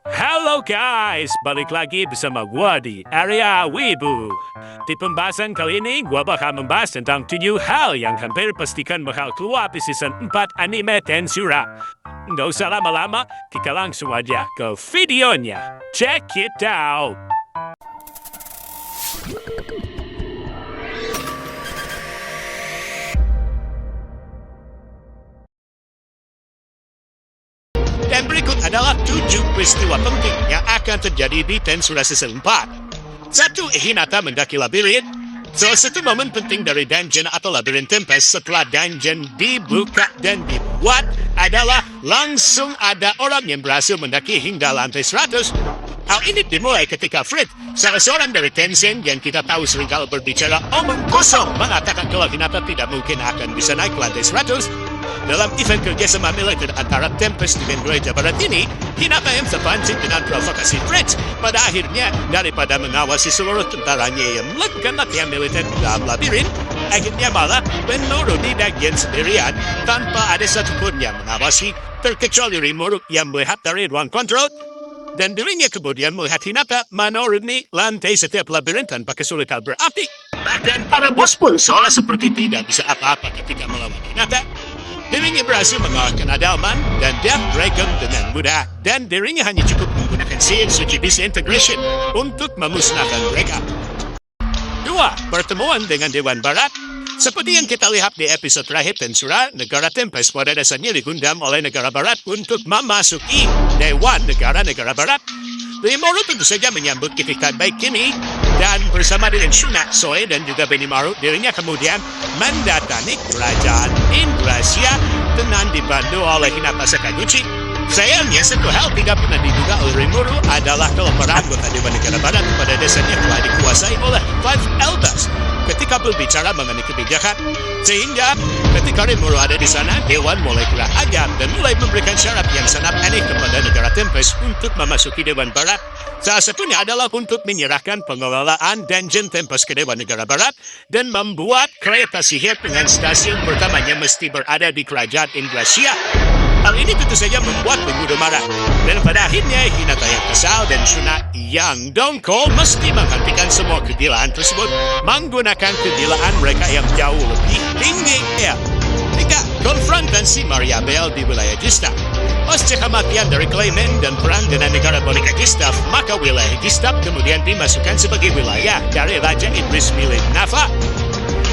Halo guys, balik lagi bersama gua di Area Wibu. Di pembahasan kali ini, gua bakal membahas tentang 7 hal yang hampir pastikan bakal keluar di season 4 anime Tensura. Nggak usah lama-lama, kita langsung aja ke videonya. Check it out! Dan berikut adalah 7 peristiwa penting yang akan terjadi di Tensura Season 4. 1. Hinata mendaki labirin. Salah satu momen penting dari dungeon atau labirin Tempest setelah dungeon dibuka dan dibuat adalah langsung ada orang yang berhasil mendaki hingga lantai 100. Hal ini dimulai ketika Fred, salah seorang dari Tenshin yang kita tahu seringkali berbicara omong kosong, mengatakan kalau Hinata tidak mungkin akan bisa naik ke lantai 100. Dalam event kerjasama militer antara Tempest dengan Gereja Barat ini, Hinata yang terpancing dengan provokasi Fred. Pada akhirnya, daripada mengawasi seluruh tentaranya yang melakukan latihan militer dalam labirin, akhirnya malah menuruni bagian sendirian tanpa ada satupun yang mengawasi, terkecuali Rimuru yang melihat dari ruang kontrol. Dan dirinya kemudian melihat Hinata menuruni lantai setiap labirin tanpa kesulitan berarti. Bahkan para bos pun seolah seperti tidak bisa apa-apa ketika melawan Hinata. Dirinya berhasil mengalahkan Adalman dan Death Dragon dengan mudah, dan dirinya hanya cukup menggunakan sihir suci disintegration untuk memusnahkan mereka. 2. Pertemuan dengan Dewan Barat. Seperti yang kita lihat di episode terakhir Tensura, negara Tempest pada dasarnya digundam oleh negara Barat untuk memasuki Dewan Negara-Negara Barat. Rimuru tentu saja menyambut itikat baik ini, dan bersama dengan Shuna, Soe, dan juga Benimaru, dirinya kemudian mendatangi kerajaan Indrasia dengan dibantu oleh Hinata Sakaguchi. Sayangnya, satu hal tidak pernah diduga oleh Rimuru adalah kalau para anggota Dewan Negara Barat pada dasarnya telah dikuasai oleh Five Elders ketika berbicara mengenai kebijakan. Sehingga ketika Rimuru ada di sana, Dewan mulai kurang ajar dan mulai memberikan syarat yang sangat aneh kepada negara Tempest untuk memasuki Dewan Barat. Salah satunya adalah untuk menyerahkan pengelolaan Dungeon Tempest ke Dewan Negara Barat dan membuat kereta sihir dengan stasiun pertamanya mesti berada di kerajaan Indrasia. Hal ini tentu saja membuat Rimuru marah, dan pada akhirnya Hinata yang kesal dan Shuna yang dongkol mesti menghentikan semua kegilaan tersebut menggunakan kegilaan mereka yang jauh lebih tinggi. 3. Konfrontasi Maria Bell di wilayah Gistaf. Pasca kematian dari Clayman dan perang dengan negara boneka Gistaf, maka wilayah Gistaf kemudian dimasukkan sebagai wilayah dari Raja Idris Milim Nafa.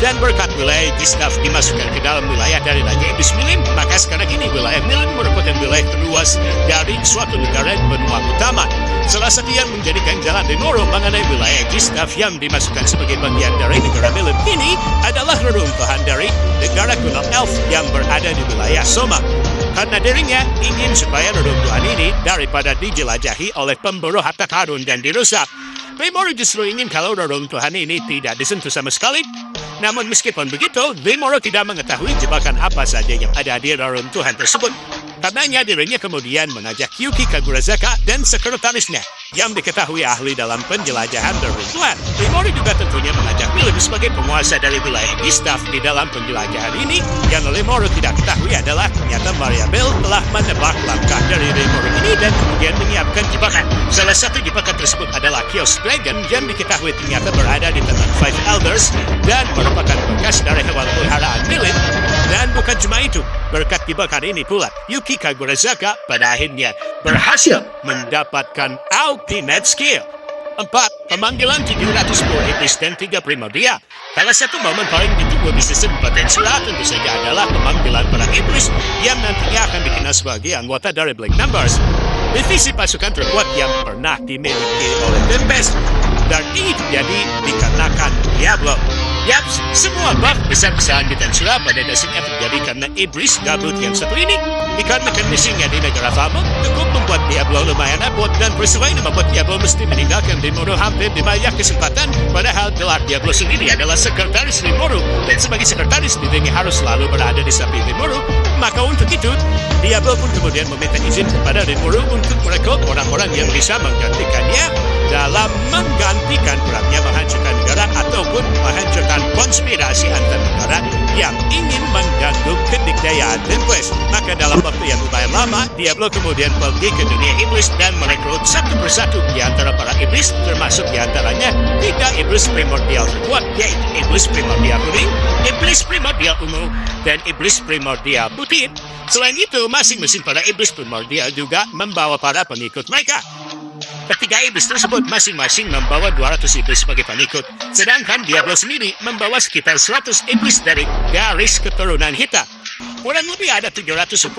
Dan berkat wilayah Gistaf dimasukkan ke dalam wilayah dari Raja Idris Milim, maka sekarang ini wilayah Milim merupakan wilayah terluas dari suatu negara benua utama. Salah satu yang menjadikan jalan Rimuru mengenai wilayah Gistaf yang dimasukkan sebagai bagian dari negara Milim ini adalah reruntuhan dari negara kuno Elf yang berada di wilayah Soma. Karena dirinya ingin supaya reruntuhan ini daripada dijelajahi oleh pemburu harta karun dan dirusak, Rimuru justru ingin kalau reruntuhan ini tidak disentuh sama sekali. Namun meskipun begitu, Rimuru tidak mengetahui jebakan apa saja yang ada di reruntuhan tersebut. Karenanya dirinya kemudian mengajak Yuki Kagurazaka dan sekretarisnya yang diketahui ahli dalam penjelajahan reruntuhan. Rimuru juga tentunya mengajak Milim sebagai penguasa dari wilayah Gistaf di dalam penjelajahan ini. Yang Rimuru tidak ketahui adalah ternyata Maria Bell telah menebak langkah dari Rimuru ini dan kemudian menyiapkan jebakan. Salah satu jebakan tersebut adalah Chaos Dragon yang diketahui ternyata berada di tangan Five Elders dan merupakan bekas dari hewan peliharaan Milim. Dan bukan cuma itu, berkat jebakan ini pula, Yuki Kagurazaka pada akhirnya berhasil mendapatkan ultimate skill. 4. Pemanggilan 710 Iblis dan 3 Primordia. Salah satu momen paling ditunggu di season 4 Tensura tentu saja adalah pemanggilan para Iblis yang nantinya akan dikenal sebagai anggota dari Black Numbers, divisi pasukan terkuat yang pernah dimiliki oleh Tempest. Dan ini terjadi dikarenakan Diablo. Yaps, semua buff besar-besaran di Tensura pada dasarnya terjadi karena Iblis gabut yang satu ini. Dikarenakan misinya di negara Famo, cukup membuat Diablo lumayan abot, dan peristiwa ini membuat Diablo mesti meninggalkan Rimuru hampir di banyak kesempatan. Padahal gelar Diablo sendiri adalah sekretaris Rimuru, dan sebagai sekretaris dirinya harus selalu berada di samping Rimuru, Maka untuk itu, Diablo pun kemudian meminta izin kepada Rimuru untuk merekrut orang-orang yang bisa menggantikannya dalam menggantikan perannya menghancurkan negara ataupun menghancurkan konspirasi antar negara yang ingin mengganggu kedikdayaan Tempest. Maka dalam waktu yang lumayan lama, Diablo kemudian pergi ke dunia iblis dan merekrut satu persatu di antara para iblis, termasuk di antaranya 3 iblis primordial terkuat, yaitu iblis primordial kuning, iblis primordial ungu, dan iblis primordial putih. Selain itu, masing-masing para iblis primordial juga membawa para pengikut mereka. Ketiga iblis tersebut masing-masing membawa 200 iblis sebagai pengikut, sedangkan Diablo sendiri membawa sekitar 100 iblis dari garis keturunan hitam. Kurang lebih ada 710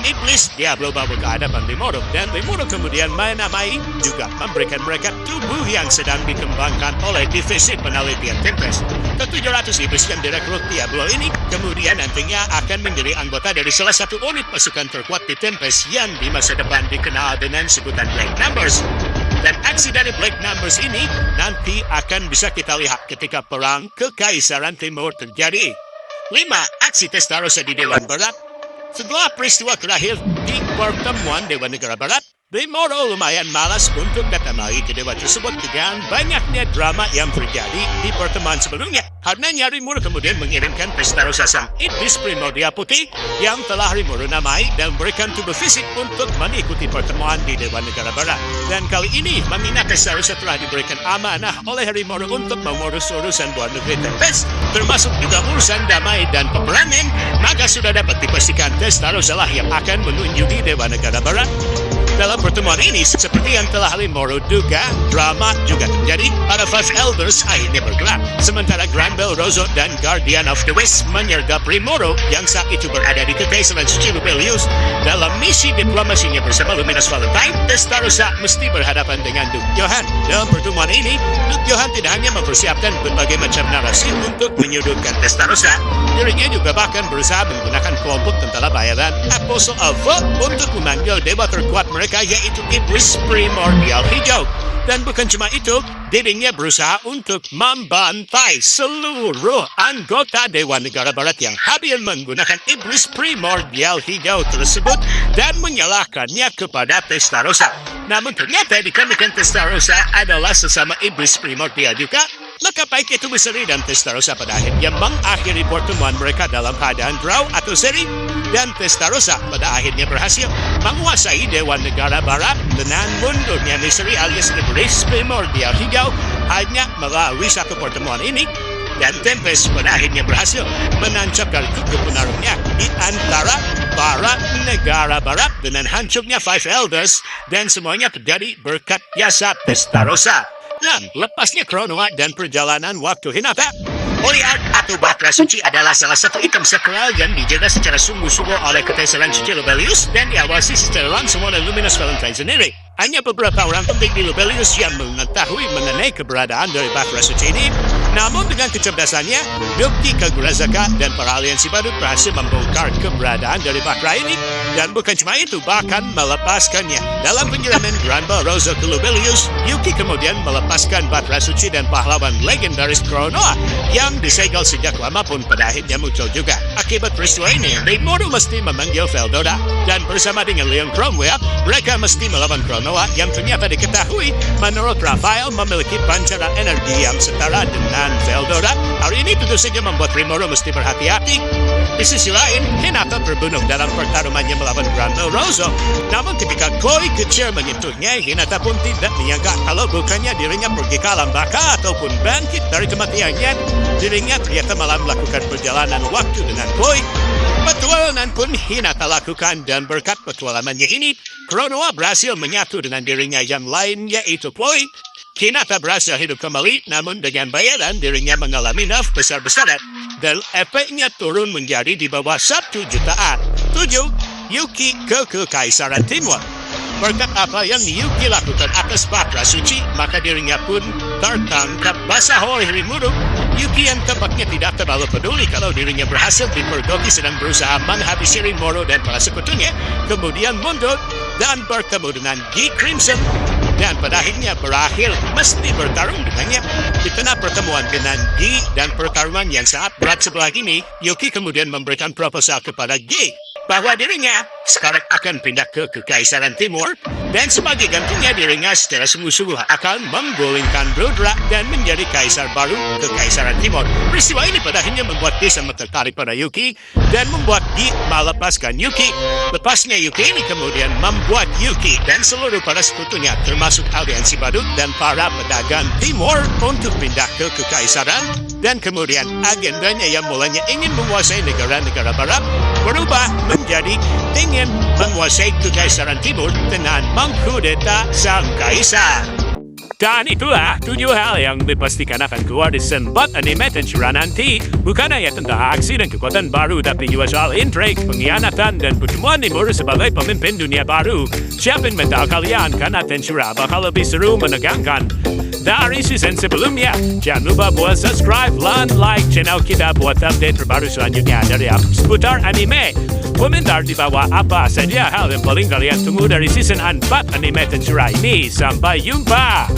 iblis Diablo bawa ke hadapan Rimuru, dan Rimuru kemudian menamai juga memberikan mereka tubuh yang sedang dikembangkan oleh divisi penelitian Tempest. Ke-700 iblis yang direkrut Diablo ini kemudian nantinya akan menjadi anggota dari salah satu unit pasukan terkuat di Tempest yang di masa depan dikenal dengan sebutan Black Numbers. Dan aksi dari Black Numbers ini nanti akan bisa kita lihat ketika perang Kekaisaran Timur terjadi. 5. Aksi Testarossa di Dewan Barat. Setelah peristiwa terakhir di pertemuan Dewan Negara Barat, Rimuru lumayan malas untuk datang lagi ke dewan tersebut dengan banyaknya drama yang terjadi di pertemuan sebelumnya. Karenanya Rimuru kemudian mengirimkan Testarossa sang iblis primordial putih yang telah Rimuru namai dan berikan tubuh fisik untuk mengikuti pertemuan di Dewan Negara Barat. Dan kali ini mengingat Testarossa telah diberikan amanah oleh Rimuru untuk mengurus urusan luar negeri Tempest, termasuk juga urusan damai dan peperangan, maka sudah dapat dipastikan Testarossa lah yang akan mengunjungi Dewan Negara Barat. Dalam pertemuan ini, seperti yang telah Rimuru duga, drama juga terjadi. Para Five Elders akhirnya bergerak, sementara Granbell, Rosso, dan Guardian of the West menyergap Rimuru yang saat itu berada di Kekaisaran Suci Lubelius. Dalam misi diplomasinya bersama Luminous Valentine, Testarossa mesti berhadapan dengan Duke Johann. Dalam pertemuan ini, Duke Johann tidak hanya mempersiapkan berbagai macam narasi untuk menyudutkan Testarossa, dirinya juga bahkan berusaha menggunakan kelompok tentara bayaran Apostle of Vote untuk memanggil dewa terkuat mereka, yaitu iblis primordial hijau. Dan bukan cuma itu, dirinya berusaha untuk membantai seluruh anggota Dewan Negara Barat yang hadir menggunakan iblis primordial hijau tersebut dan menyalahkannya kepada Testarossa. Namun ternyata dikarenakan Testarossa adalah sesama iblis primordial juga, maka baik itu Viseri dan Testarossa pada akhirnya mengakhiri pertemuan mereka dalam keadaan draw atau seri, dan Testarossa pada akhirnya berhasil menguasai Dewan Negara Barat dengan mundurnya Viseri alias iblis primordial hijau hanya melalui satu pertemuan ini. Dan Tempest pada akhirnya berhasil menancapkan kuku penarungnya di antara para negara barat dengan hancurnya Five Elders, dan semuanya terjadi berkat jasa Testarossa. Dan lepasnya Kronoa dan perjalanan waktu Hinata, Oliard atau Batra Suci adalah salah satu item sakral yang dijaga secara sungguh-sungguh oleh Kekaisaran Suci Lubelius dan diawasi secara langsung oleh Luminous Valentine sendiri. Hanya beberapa orang penting di Lubelius yang mengetahui mengenai keberadaan dari Batra Suci ini. Namun dengan kecerdasannya, Duke Kagurazaka dan para aliansi baru berhasil membongkar keberadaan dari Batra ini. Dan bukan cuma itu, bahkan melepaskannya. Dalam penyiraman Granbell Rosso ke Lubelius, Yuki kemudian melepaskan Batra Suci dan pahlawan legendaris Kronoa yang disegel sejak lama pun pada akhirnya muncul juga. Akibat peristiwa ini, Rimuru mesti memanggil Veldora, dan bersama dengan Leon Cromwell, mereka mesti melawan Kronoa yang ternyata diketahui menurut Raphael memiliki pancaran energi yang setara dengan Veldora. Hal ini tentu saja membuat Rimuru mesti berhati-hati. Di sisi lain, Hinata terbunuh dalam pertarungannya melawan Granbell Rosso. Namun ketika Koi kecil menyentuhnya, Hinata pun tidak menyangka kalau bukannya dirinya pergi ke alam baka ataupun bangkit dari kematiannya, dirinya ternyata malah melakukan perjalanan waktu dengan Koi. Petualangan pun Hinata lakukan, dan berkat petualangannya ini, Kronoa berhasil menyatu dengan dirinya yang lain, yaitu Chloe. Hinata berhasil hidup kembali, namun dengan bayaran dirinya mengalami nerf besar-besaran, dan efeknya turun menjadi di bawah 1 jutaan. 7. Yuki ke Kekaisaran Timur. Berkat apa yang Yuki lakukan atas Batra Suci, maka dirinya pun tertangkap basah oleh Rimuru. Yuki yang tampaknya tidak terlalu peduli kalau dirinya berhasil dipergoki sedang berusaha menghabisi Rimuru dan para sekutunya, kemudian mundur dan bertemu dengan G Crimson, dan pada akhirnya berakhir mesti bertarung dengannya. Di tengah pertemuan dengan G dan pertarungan yang sangat berat sebelah ini, Yuki kemudian memberikan proposal kepada G. bahwa dirinya sekarang akan pindah ke Kekaisaran Timur dan sebagai gantinya dirinya secara sungguh-sungguh akan menggulingkan Rudra dan menjadi kaisar baru Kekaisaran Timur. Peristiwa ini pada akhirnya membuat dia sangat tertarik pada Yuki dan membuat dia melepaskan Yuki. Lepasnya Yuki ini kemudian membuat Yuki dan seluruh para sekutunya termasuk aliansi badut dan para pedagang Timur untuk pindah ke Kekaisaran, dan kemudian agendanya yang mulanya ingin menguasai negara-negara barat berubah menjadi ingin menguasai Kekaisaran Timur dengan mengkudeta sang kaisar. Dan itulah 7 hal yang dipastikan akan keluar di season 4 anime Tensura nanti. Bukan hanya tentang aksi dan kekuatan baru, tapi juga soal intrik, pengkhianatan, dan pertemuan Nimur sebagai pemimpin dunia baru. Siapin mental kalian, karena Tensura bakal lebih seru menegangkan dari season sebelumnya. Jangan lupa buat subscribe dan like channel kita buat update terbaru selanjutnya dari seputar anime. Komentar di bawah apa saja hal yang paling kalian tunggu dari season 4 anime Tensura ini. Sampai jumpa!